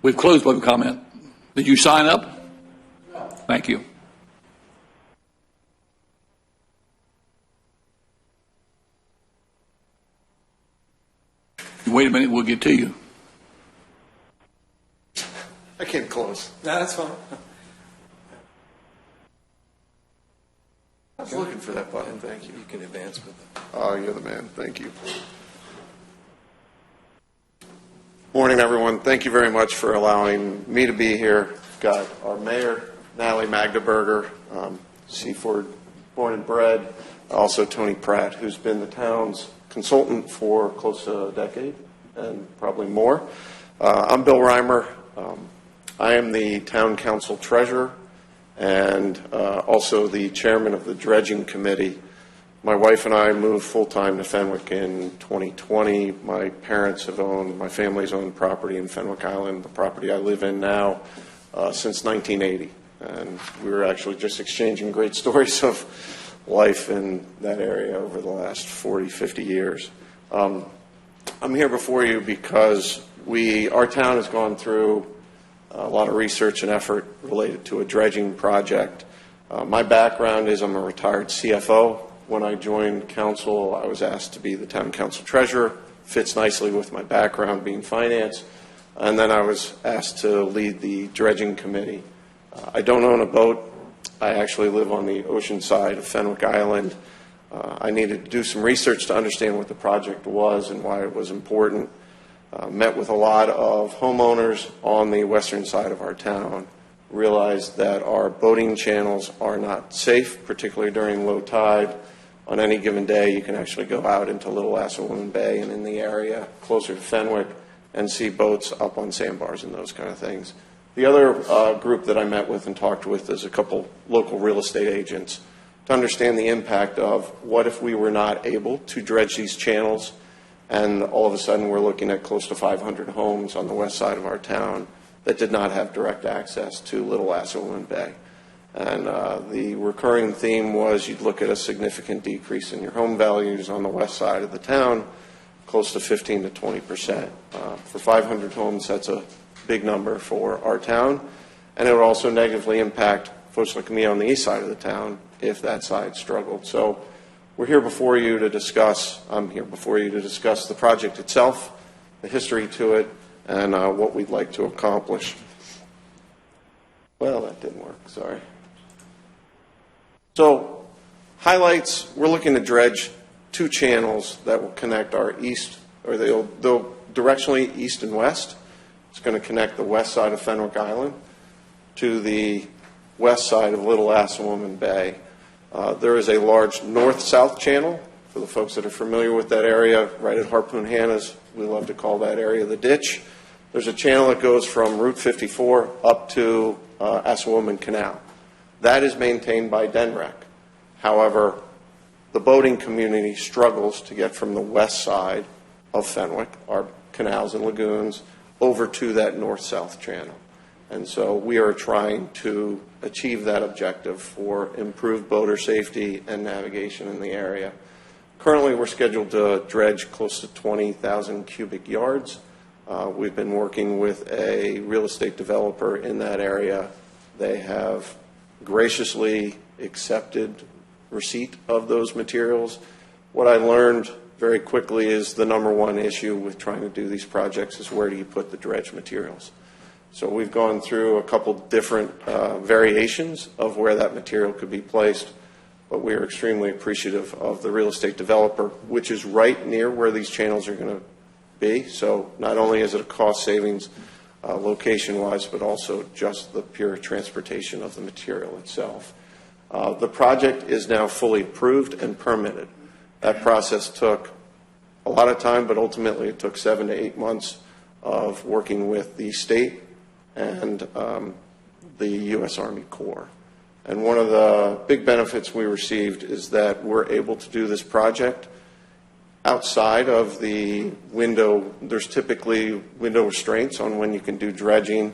We've closed public comment. Did you sign up? Thank you. Wait a minute, we'll get to you. I can't close. No, that's fine. I was looking for that button. Thank you. You can advance with it. Oh, you're the man. Thank you. Morning, everyone. Thank you very much for allowing me to be here. We've got our mayor, Natalie Magdeburger, Seaford, born and bred, also Tony Pratt, who's been the town's consultant for close to a decade and probably more. I'm Bill Reimer. I am the town council treasurer and also the chairman of the dredging committee. My wife and I moved full-time to Fenwick in 2020. My family's owned property in Fenwick Island, the property I live in now, since 1980. And we were actually just exchanging great stories of life in that area over the last 40, 50 years. I'm here before you because our town has gone through a lot of research and effort related to a dredging project. My background is I'm a retired CFO. When I joined council, I was asked to be the town council treasurer. Fits nicely with my background being finance. And then I was asked to lead the dredging committee. I don't own a boat. I actually live on the ocean side of Fenwick Island. I needed to do some research to understand what the project was and why it was important. Met with a lot of homeowners on the western side of our town. Realized that our boating channels are not safe, particularly during low tide. On any given day, you can actually go out into Little Assawoman Bay and in the area closer to Fenwick and see boats up on sandbars and those kind of things. The other group that I met with and talked with is a couple local real estate agents to understand the impact of what if we were not able to dredge these channels, and all of a sudden we're looking at close to 500 homes on the west side of our town that did not have direct access to Little Assawoman Bay. And the recurring theme was you'd look at a significant decrease in your home values on the west side of the town, close to 15 to 20%. For 500 homes, that's a big number for our town. And it would also negatively impact folks like me on the east side of the town if that side struggled. So I'm here before you to discuss the project itself, the history to it, and what we'd like to accomplish. Well, that didn't work, sorry. So, highlights, we're looking to dredge two channels that will connect our east, or they'll directionally east and west. It's going to connect the west side of Fenwick Island to the west side of Little Assawoman Bay. There is a large north-south channel. For the folks that are familiar with that area, right at Harpoon Hanna's, we love to call that area the ditch. There's a channel that goes from Route 54 up to Assawoman Canal. That is maintained by DNREC. However, the boating community struggles to get from the west side of Fenwick, our canals and lagoons, over to that north-south channel. And so we are trying to achieve that objective for improved boater safety and navigation in the area. Currently, we're scheduled to dredge close to 20,000 cubic yards. We've been working with a real estate developer in that area. They have graciously accepted receipt of those materials. What I learned very quickly is the number one issue with trying to do these projects is where do you put the dredge materials. So we've gone through a couple different variations of where that material could be placed, but we are extremely appreciative of the real estate developer, which is right near where these channels are going to be. So not only is it a cost savings location-wise, but also just the pure transportation of the material itself. The project is now fully approved and permitted. That process took a lot of time, but ultimately it took 7 to 8 months of working with the state and the U.S. Army Corps. And one of the big benefits we received is that we're able to do this project outside of the window. There's typically window restraints on when you can do dredging,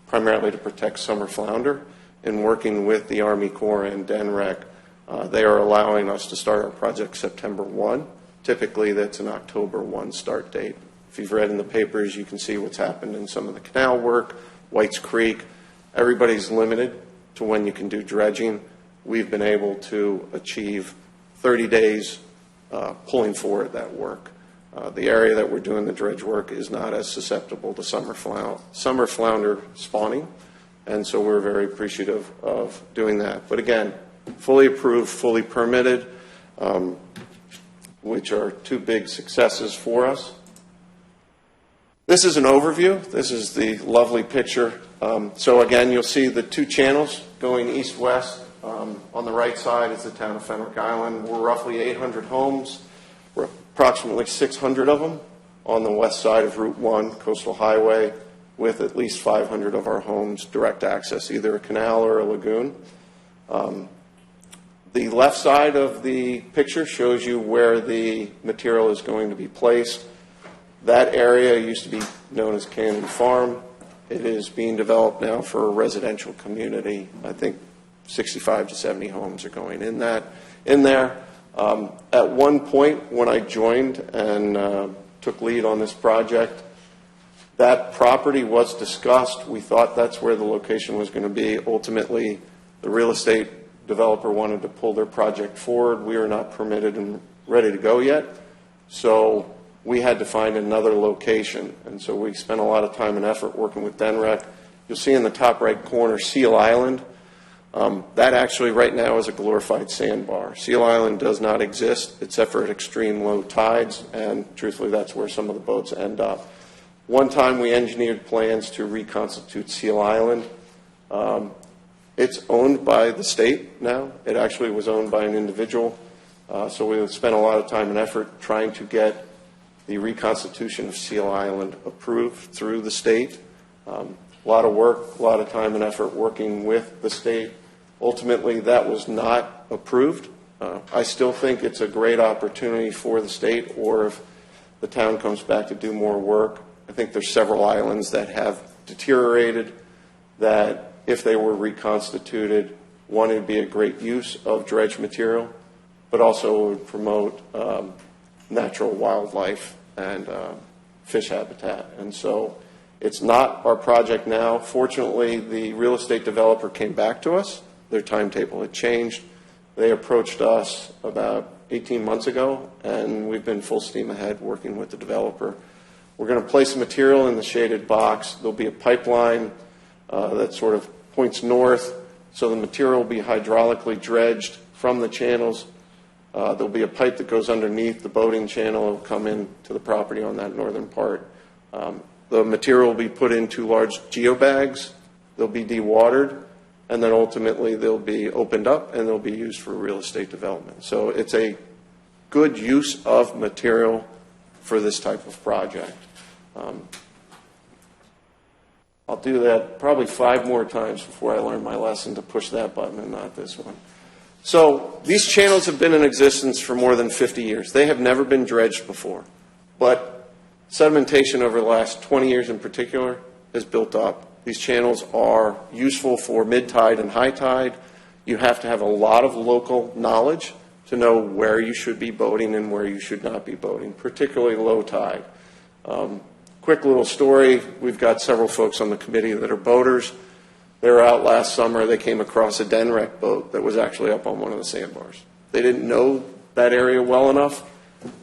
primarily to protect summer flounder. In working with the Army Corps and DNREC, they are allowing us to start our project September 1. Typically, that's an October 1 start date If you've read in the papers, you can see what's happened in some of the canal work, White's Creek. Everybody's limited to when you can do dredging. We've been able to achieve 30 days pulling forward that work. The area that we're doing the dredge work is not as susceptible to summer flounder spawning, and so we're very appreciative of doing that. But again, fully approved, fully permitted, which are two big successes for us. This is an overview. This is the lovely picture. So again, you'll see the two channels going east-west. On the right side is the town of Fenwick Island. We're roughly 800 homes. We're approximately 600 of them on the west side of Route 1 Coastal Highway, with at least 500 of our homes direct access, either a canal or a lagoon. The left side of the picture shows you where the material is going to be placed. That area used to be known as Canyon Farm. It is being developed now for a residential community. I think 65 to 70 homes are going in there. At one point when I joined and took lead on this project, that property was discussed. We thought that's where the location was going to be. Ultimately, the real estate developer wanted to pull their project forward. We are not permitted and ready to go yet, so we had to find another location. And so we spent a lot of time and effort working with DENREC. You'll see in the top right corner Seal Island. That actually right now is a glorified sandbar. Seal Island does not exist except for at extreme low tides, and truthfully that's where some of the boats end up. One time we engineered plans to reconstitute Seal Island. It's owned by the state now. It actually was owned by an individual. So we spent a lot of time and effort trying to get the reconstitution of Seal Island approved through the state. A lot of work, a lot of time and effort working with the state. Ultimately, that was not approved. I still think it's a great opportunity for the state, or if the town comes back to do more work. I think there's several islands that have deteriorated that if they were reconstituted, one, it would be a great use of dredge material, but also would promote natural wildlife and fish habitat. And so it's not our project now. Fortunately, the real estate developer came back to us. Their timetable had changed. They approached us about 18 months ago, and we've been full steam ahead working with the developer. We're going to place the material in the shaded box. There'll be a pipeline that sort of points north, so the material will be hydraulically dredged from the channels. There'll be a pipe that goes underneath the boating channel. It'll come into the property on that northern part. The material will be put into large geobags. They'll be dewatered, and then ultimately they'll be opened up and they'll be used for real estate development. So it's a good use of material for this type of project. I'll do that probably 5 more times before I learn my lesson to push that button and not this one. So these channels have been in existence for more than 50 years. They have never been dredged before, but sedimentation over the last 20 years in particular has built up. These channels are useful for mid-tide and high tide. You have to have a lot of local knowledge to know where you should be boating and where you should not be boating, particularly low tide. Quick little story. We've got several folks on the committee that are boaters. They were out last summer. They came across a DENREC boat that was actually up on one of the sandbars. They didn't know that area well enough.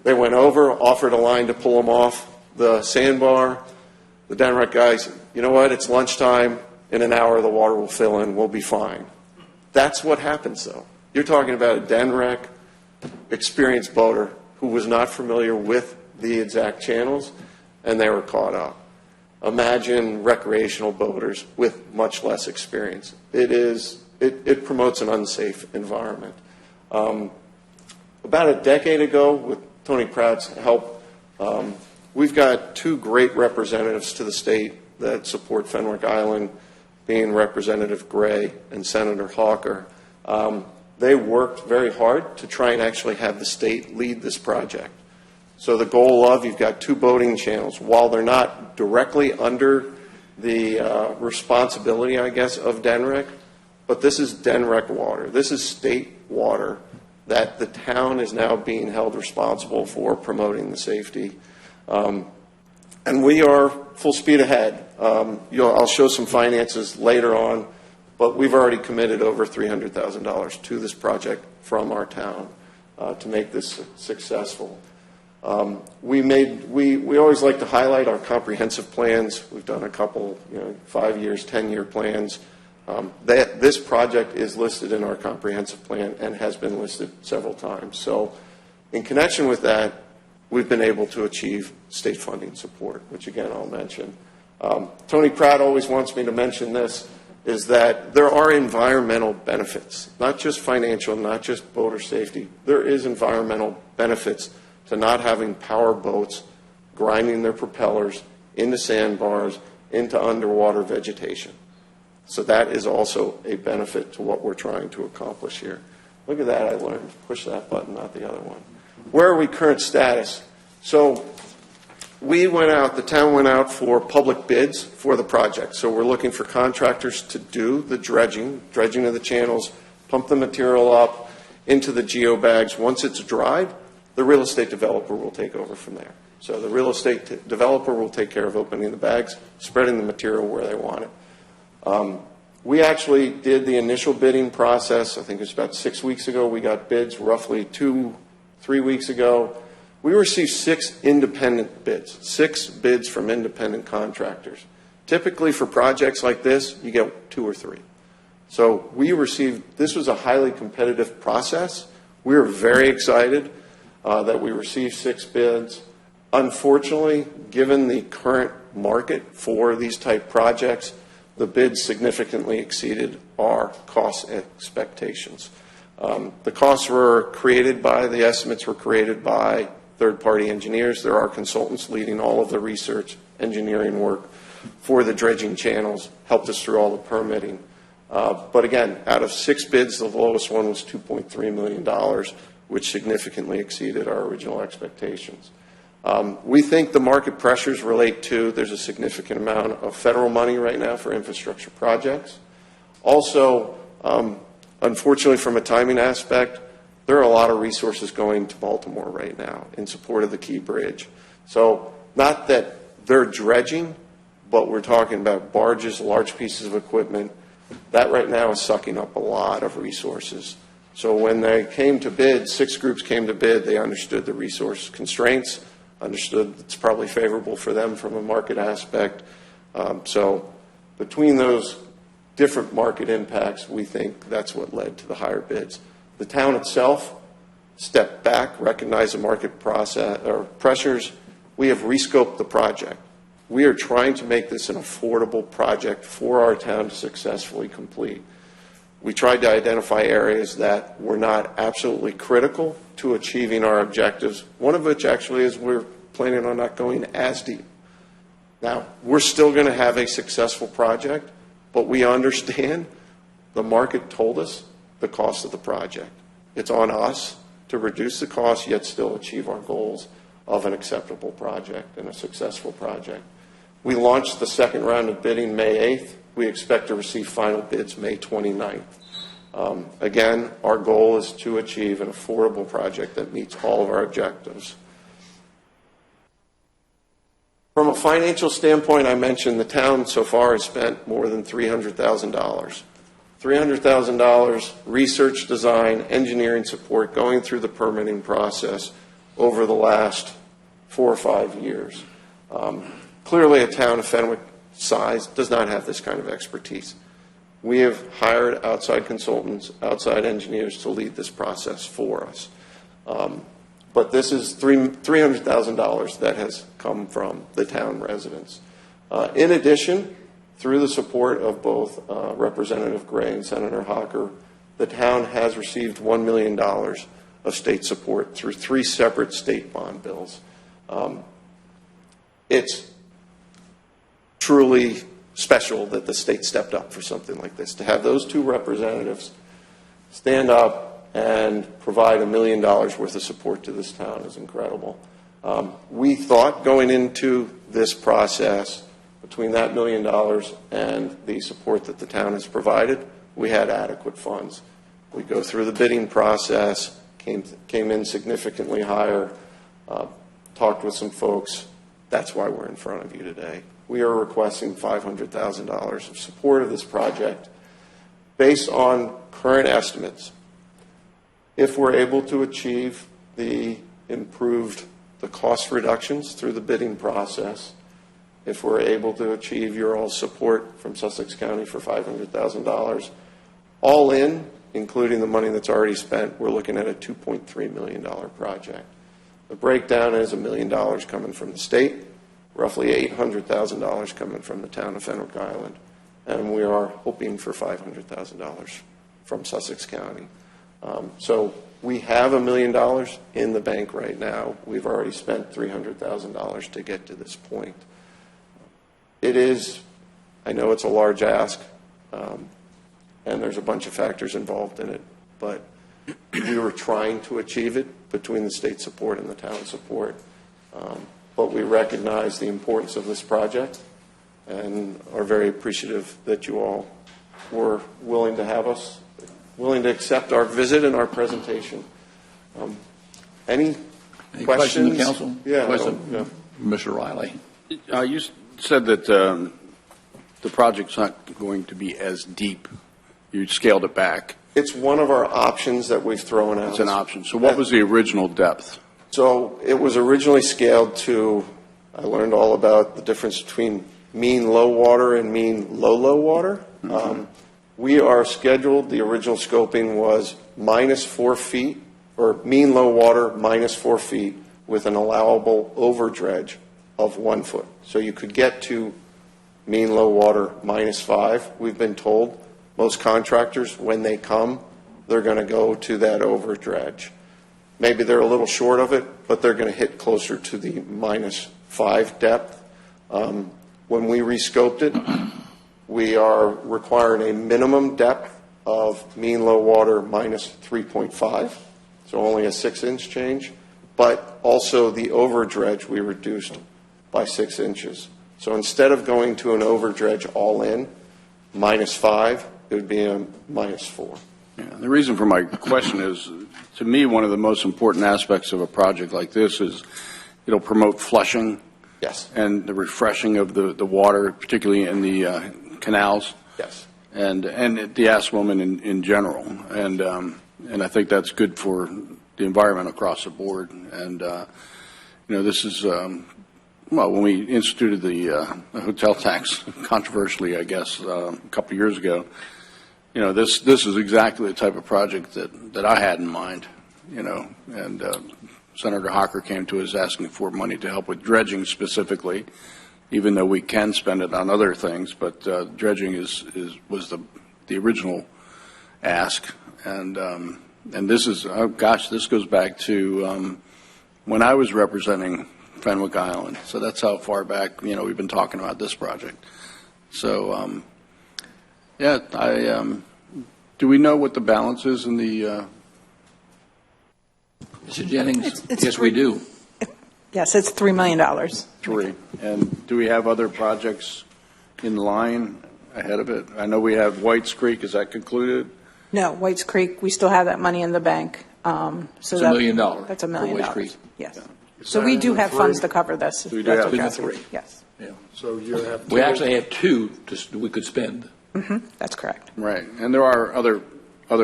They went over, offered a line to pull them off the sandbar. The DENREC guy said, you know what, it's lunchtime. In an hour, the water will fill in. We'll be fine. That's what happens, though. You're talking about a DENREC experienced boater who was not familiar with the exact channels, and they were caught up. Imagine recreational boaters with much less experience. It promotes an unsafe environment. About a decade ago, with Tony Pratt's help, we've got 2 great representatives to the state that support Fenwick Island, being Representative Gray and Senator Hawker. They worked very hard to try and actually have the state lead this project. So the goal of, you've got 2 boating channels. While they're not directly under the responsibility, I guess, of DENREC, but this is DENREC water. This is state water that the town is now being held responsible for promoting the safety. And we are full speed ahead. I'll show some finances later on, but we've already committed over $300,000 to this project from our town to make this successful. We always like to highlight our comprehensive plans. We've done a couple, 5 years, 10-year plans. This project is listed in our comprehensive plan and has been listed several times. So in connection with that, we've been able to achieve state funding support, which again I'll mention. Tony Pratt always wants me to mention this, is that there are environmental benefits, not just financial, not just boater safety. There is environmental benefits to not having power boats grinding their propellers into sandbars, into underwater vegetation. So that is also a benefit to what we're trying to accomplish here. Look at that, I learned to push that button, not the other one. Where are we current status? So the town went out for public bids for the project. So we're looking for contractors to do the dredging of the channels, pump the material up into the geobags. Once it's dried, the real estate developer will take over from there. So the real estate developer will take care of opening the bags, spreading the material where they want it. We actually did the initial bidding process. I think it was about 6 weeks ago. We got bids roughly 2-3 weeks ago. We received 6 independent bids, 6 bids from independent contractors. Typically for projects like this, you get 2 or 3. So this was a highly competitive process. We were very excited that we received 6 bids. Unfortunately, given the current market for these type projects, the bids significantly exceeded our cost expectations. The costs the estimates were created by third-party engineers. There are consultants leading all of the research, engineering work for the dredging channels, helped us through all the permitting. But again, out of 6 bids, the lowest one was $2.3 million, which significantly exceeded our original expectations. We think the market pressures relate to, there's a significant amount of federal money right now for infrastructure projects. Also, unfortunately from a timing aspect, there are a lot of resources going to Baltimore right now in support of the Key Bridge. So not that they're dredging, but we're talking about barges, large pieces of equipment. That right now is sucking up a lot of resources. So when they came to bid, 6 groups came to bid, they understood the resource constraints, understood it's probably favorable for them from a market aspect. So between those different market impacts, we think that's what led to the higher bids. The town itself stepped back, recognized the market pressures. We have rescoped the project. We are trying to make this an affordable project for our town to successfully complete. We tried to identify areas that were not absolutely critical to achieving our objectives, one of which actually is we're planning on not going as deep. Now, we're still going to have a successful project, but we understand the market told us the cost of the project. It's on us to reduce the cost, yet still achieve our goals of an acceptable project and a successful project. We launched the second round of bidding May 8th. We expect to receive final bids May 29th. Again, our goal is to achieve an affordable project that meets all of our objectives. From a financial standpoint, I mentioned the town so far has spent more than $300,000. $300,000 research, design, engineering support going through the permitting process over the last 4 or 5 years. Clearly, a town of Fenwick size does not have this kind of expertise. We have hired outside consultants, outside engineers to lead this process for us. But this is $300,000 that has come from the town residents. In addition, through the support of both Representative Gray and Senator Hocker, the town has received $1 million of state support through 3 separate state bond bills. It's truly special that the state stepped up for something like this. To have those 2 representatives stand up and provide $1 million worth of support to this town is incredible. We thought going into this process, between that $1 million and the support that the town has provided, we had adequate funds. We go through the bidding process, came in significantly higher, talked with some folks, That's why we're in front of you today. We are requesting $500,000 of support of this project based on current estimates. If we're able to achieve the cost reductions through the bidding process, if we're able to achieve your all support from Sussex County for $500,000, all in, including the money that's already spent, we're looking at a $2.3 million project. The breakdown is $1 million coming from the state, roughly $800,000 coming from the town of Fenwick Island, and we are hoping for $500,000 from Sussex County. So we have $1 million in the bank right now. We've already spent $300,000 to get to this point. It is, I know it's a large ask, and there's a bunch of factors involved in it, but we were trying to achieve it between the state support and the town support. But we recognize the importance of this project and are very appreciative that you all were willing to accept our visit and our presentation. Any questions? Questions from the council? Yeah. Question? Mr. Riley. You said that the project's not going to be as deep. You scaled it back. It's one of our options that we've thrown out. It's an option. So what was the original depth? So it was originally scaled to, I learned all about the difference between mean low water and mean low water. Mm-hmm. We are scheduled, the original scoping was -4 feet, or mean low water -4 feet with an allowable overdredge of 1 foot. So you could get to mean low water -5. We've been told most contractors, when they come, they're going to go to that overdredge. Maybe they're a little short of it, but they're going to hit closer to the -5 depth. When we rescoped it, we are requiring a minimum depth of mean low water -3.5, so only a 6-inch change, but also the overdredge we reduced by 6 inches. So instead of going to an overdredge all in, -5, it would be a -4. Yeah, the reason for my question is, to me, one of the most important aspects of a project like this is it'll promote flushing. Yes. And the refreshing of the water, particularly in the canals. Yes. And the affluent in general. And I think that's good for the environment across the board. And, this is, when we instituted the hotel tax, controversially, I guess, a couple of years ago, this is exactly the type of project that I had in mind, and Senator Hocker came to us asking for money to help with dredging specifically, even though we can spend it on other things, but dredging was the original ask, and this is, oh gosh, this goes back to when I was representing Fenwick Island, so that's how far back we've been talking about this project. So do we know what the balance is in the? Mr. Jennings, It's yes, we do. Yes, it's $3 million. 3. And do we have other projects in line ahead of it? I know we have White's Creek. Is that concluded? No, White's Creek, we still have that money in the bank. So It's $1 million. That's $1 million. For White's Creek. Yes. Yeah. So we do have funds to cover this. We do That's have what you're the asking. 3. Yes. Yeah. So you have. We actually have 2 we could spend. That's correct. Right. And there are other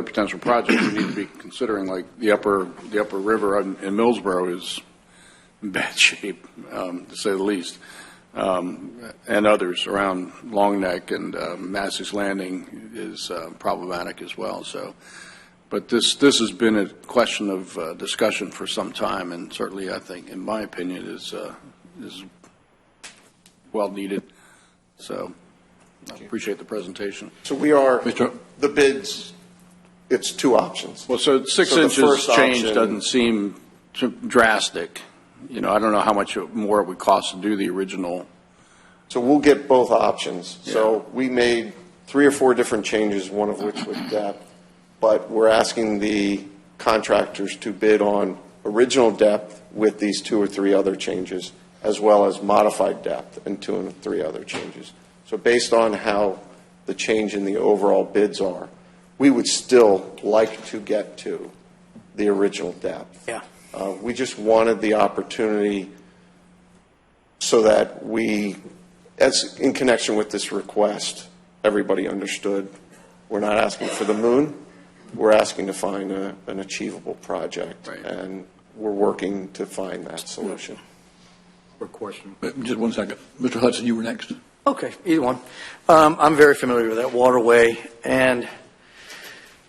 potential projects we need to be considering, like the upper river in Millsboro is in bad shape, to say the least, and others around Long Neck and Massey's Landing is problematic as well. So, but this has been a question of discussion for some time, and certainly I think, in my opinion, is well needed. So I appreciate the presentation. So we are, Mr. the bids, it's 2 options. Well, so 6 So the inches first change option- doesn't seem drastic. I don't know how much more it would cost to do the original. So we'll get both options. So we made 3 or 4 different changes, one of which was depth, but we're asking the contractors to bid on original depth with these 2 or 3 other changes, as well as modified depth and 2 and 3 other changes. So based on how the change in the overall bids are, we would still like to get to the original depth. Yeah. We just wanted the opportunity so that we, as in connection with this request, everybody understood we're not asking for the moon. We're asking to find an achievable project, Right. and we're working to find that solution. Quick question. Just one second. Mr. Hudson, you were next. Okay, either one. I'm very familiar with that waterway, and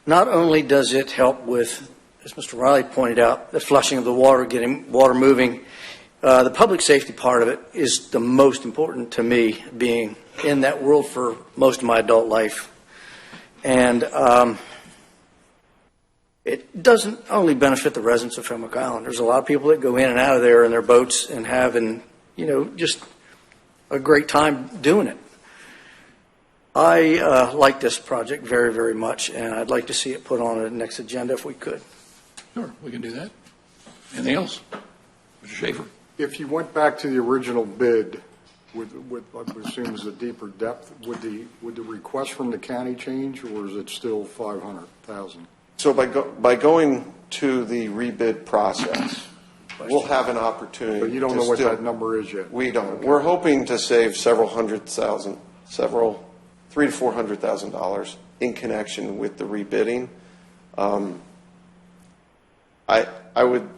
not only does it help with, as Mr. Riley pointed out, the flushing of the water, getting water moving, the public safety part of it is the most important to me, being in that world for most of my adult life. And it doesn't only benefit the residents of Fenwick Island. There's a lot of people that go in and out of there in their boats and having, just a great time doing it. I like this project very, very much, and I'd like to see it put on the next agenda if we could. Sure, we can do that. Anything else? Mr. Schaefer? If you went back to the original bid, with I would assume is a deeper depth, would the request from the county change, or is it still 500,000? So by going to the rebid process, we'll have an opportunity. But you don't know what that number is yet. We don't. We're hoping to save several $300,000 to $400,000 in connection with the rebidding. I would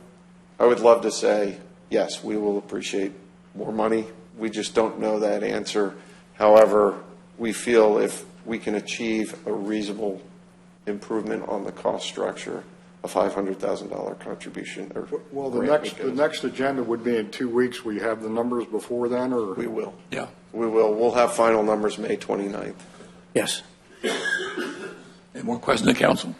love to say yes, we will appreciate more money. We just don't know that answer. However, we feel if we can achieve a reasonable improvement on the cost structure, a $500,000 contribution. Well, the next agenda would be in 2 weeks. Will you have the numbers before then, or? We will. Yeah. We will. We'll have final numbers May 29th. Yes. Any more questions of council?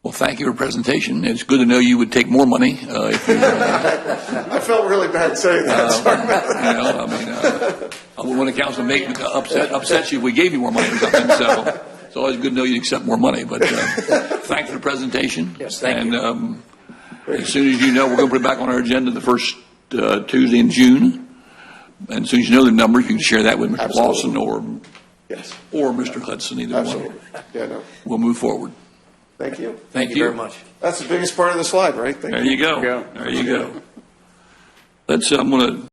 Well, thank you for your presentation. It's good to know you would take more money if you, I felt really bad saying that. Sorry. I wouldn't want the council make upset you if we gave you more money or something. So it's always good to know you'd accept more money. But thanks for the presentation. Yes, thank you. As soon as you know, we're going to put it back on our agenda the first Tuesday in June. And as soon as you know the numbers, you can share that with Mr. Absolutely. Lawson Yes. or Mr. Hudson, either Absolutely. one. Yeah, no. We'll move forward. Thank you. Thank you very much. That's the biggest part of the slide, right? Thank There you go. There you go. I'm going to